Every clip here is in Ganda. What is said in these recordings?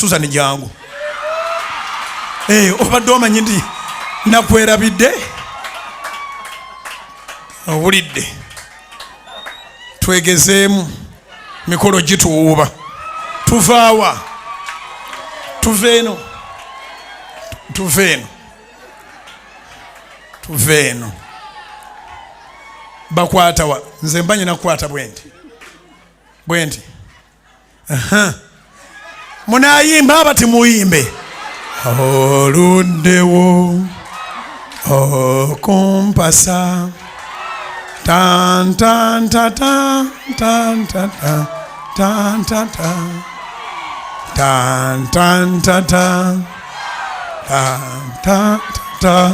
Susan jangu obadde omanyi nti nakwerabidde owulidde twegezeemu mikolo gituwuuba tuvaawa tuve eno bakwatawa nze mba nyina kukwata bwenti munayimba aba timuyimbe oluddewo okumpasa tan tan ta tan tan ta ta tan ta ta tan tan ta ta tan ta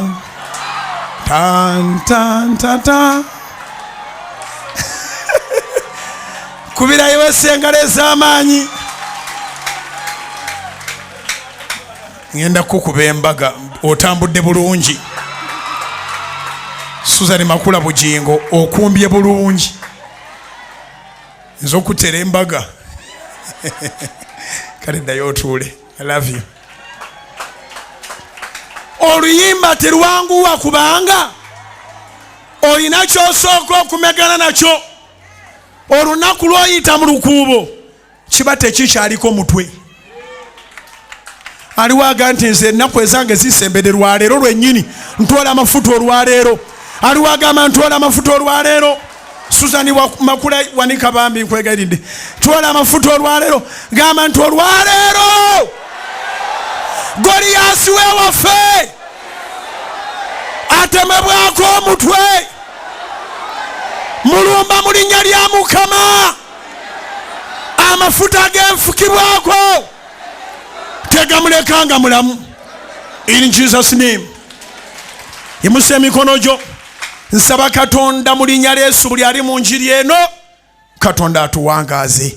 tan tan ta ta kubira iwe sengale ez'amaanyi ngenda kukuba embaga otambudde bulungi Susan Makula Bujjingo okumbye bulungi nzo kutera embaga kale ddayo otuule. I love you. Oluyimba terwanguwa kubanga olina kyosooka okumegana nakyo. Olunaku lw'oyita mu lukuubo kiba tekikyaliko mutwe. Aliwaga nti nze ennaku ezange zisembedde lwaleero lwennyini ntwala amafuta olwaleero. Aliwagamba ntwala amafuta olwaleero. Susan Makula wanika bambi nkwegairinde twala amafuta olwaleero gamba nti olwaleero Goliath wewaffe atemebwako omutwe mulumba mu linnya lya Mukama amafuta genfukibwako tegamulekanga mulamu. In Jesus name yimuse emikono gyo. Nsaba Katonda mu linnya lya Yesu buli ali mu njiri eno Katonda atuwangaaze.